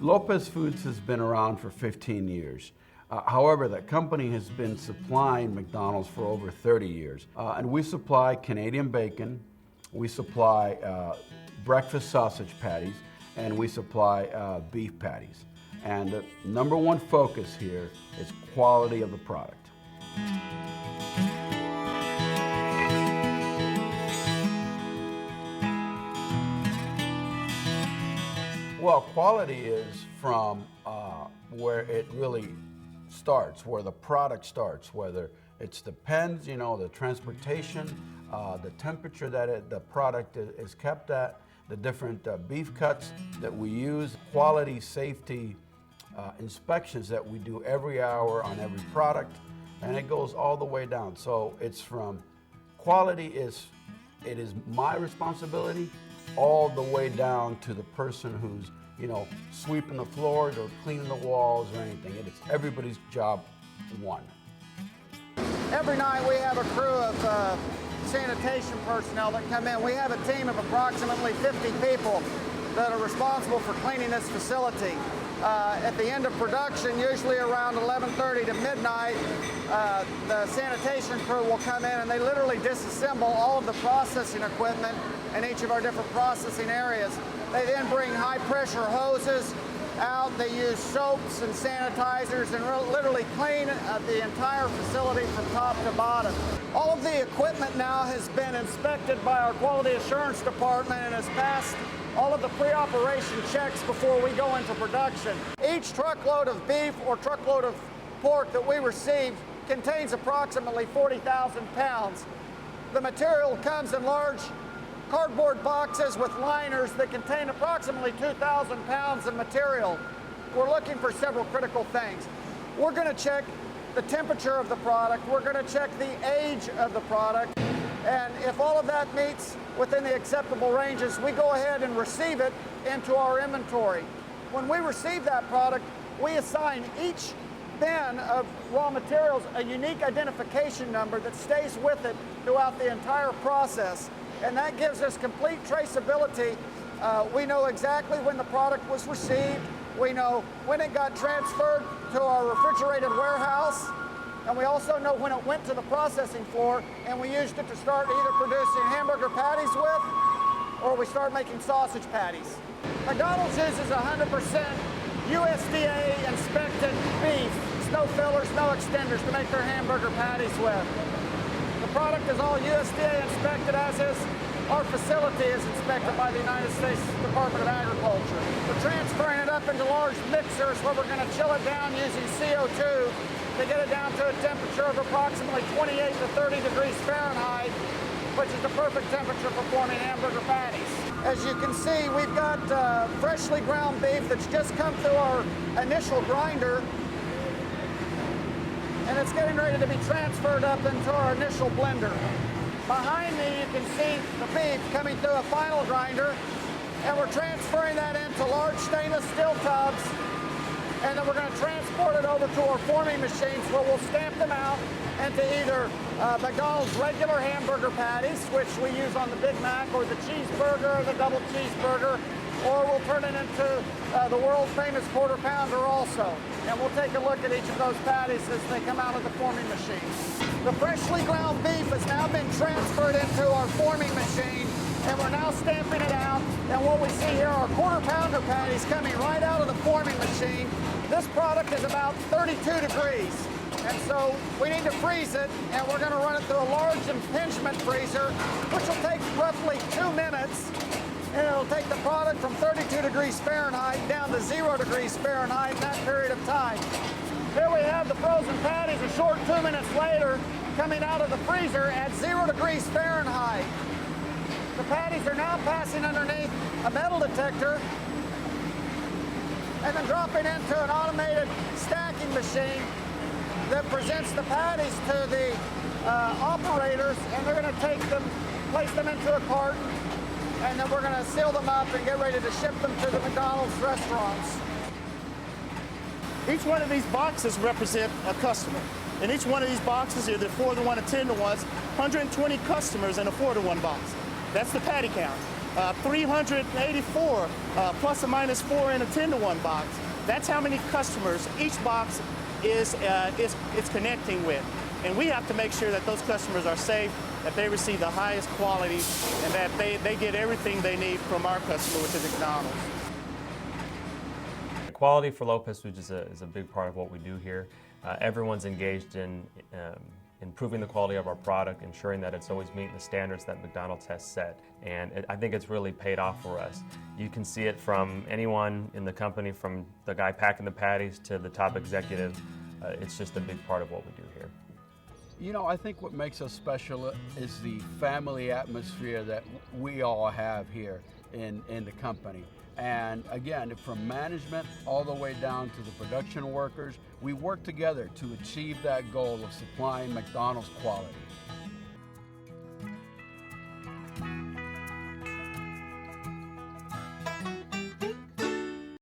Lopez Foods has been around for 15 years. However, the company has been supplying McDonald's for over 30 years. And we supply Canadian bacon, we supply breakfast sausage patties, and we supply beef patties. And the number one focus here is quality of the product. Well, quality is from where it really starts, where the product starts, whether it's the pens, you know, the transportation, the temperature that the product is kept at, the different beef cuts that we use, quality, safety inspections that we do every hour on every product, and it goes all the way down. So it's from quality is my responsibility all the way down to the person who's, you know, sweeping the floors or cleaning the walls or anything. It's everybody's job one. Every night we have a crew of sanitation personnel that come in. We have a team of approximately 50 people that are responsible for cleaning this facility. At the end of production, usually around 11:30 to midnight, the sanitation crew will come in and they literally disassemble all of the processing equipment in each of our different processing areas. They then bring high-pressure hoses out. They use soaps and sanitizers and literally clean the entire facility from top to bottom. All of the equipment now has been inspected by our quality assurance department and has passed all of the pre-operation checks before we go into production. Each truckload of beef or truckload of pork that we receive contains approximately 40,000 pounds. The material comes in large cardboard boxes with liners that contain approximately 2,000 pounds of material. We're looking for several critical things. We're going to check the temperature of the product. We're going to check the age of the product. And if all of that meets within the acceptable ranges, we go ahead and receive it into our inventory. When we receive that product, we assign each bin of raw materials a unique identification number that stays with it throughout the entire process. And that gives us complete traceability. We know exactly when the product was received. We know when it got transferred to our refrigerated warehouse. And we also know when it went to the processing floor and we used it to start either producing hamburger patties with or we start making sausage patties. McDonald's uses 100% USDA inspected beef. It's no fillers, no extenders to make their hamburger patties with. The product is all USDA inspected, as is our facility is inspected by the United States Department of Agriculture. We're transferring it up into large mixers where we're going to chill it down using CO2 to get it down to a temperature of approximately 28 to 30 degrees Fahrenheit, which is the perfect temperature for forming hamburger patties. As you can see, we've got freshly ground beef that's just come through our initial grinder, and it's getting ready to be transferred up into our initial blender. Behind me, you can see the beef coming through a final grinder, and we're transferring that into large stainless steel tubs, and then we're going to transport it over to our forming machines where we'll stamp them out into either McDonald's regular hamburger patties, which we use on the Big Mac, or the cheeseburger, or the double cheeseburger, or we'll turn it into the world-famous quarter pounder also. And we'll take a look at each of those patties as they come out of the forming machine. The freshly ground beef has now been transferred into our forming machine, and we're now stamping it out. And what we see here are quarter pounder patties coming right out of the forming machine. This product is about 32 degrees. And so we need to freeze it, and we're going to run it through a large impingement freezer, which will take roughly 2 minutes. And it'll take the product from 32 degrees Fahrenheit down to 0 degrees Fahrenheit in that period of time. Here we have the frozen patties a short 2 minutes later coming out of the freezer at 0 degrees Fahrenheit. The patties are now passing underneath a metal detector and then dropping into an automated stacking machine that presents the patties to the operators, and they're going to take them, place them into a carton, and then we're going to seal them up and get ready to ship them to the McDonald's restaurants. Each one of these boxes represent a customer. In each one of these boxes, either 4 to 1 or 10 to 1, 120 customers in a 4 to 1 box. That's the patty count. 384 plus or minus 4 in a 10-to-1 box. That's how many customers each box is connecting with. And we have to make sure that those customers are safe, that they receive the highest quality, and that they get everything they need from our customer, which is McDonald's. Quality for Lopez Foods is a big part of what we do here. Everyone's engaged in improving the quality of our product, ensuring that it's always meeting the standards that McDonald's has set. And I think it's really paid off for us. You can see it from anyone in the company, from the guy packing the patties to the top executive. It's just a big part of what we do here. You know, I think what makes us special is the family atmosphere that we all have here in the company. And again, from management all the way down to the production workers, we work together to achieve that goal of supplying McDonald's quality.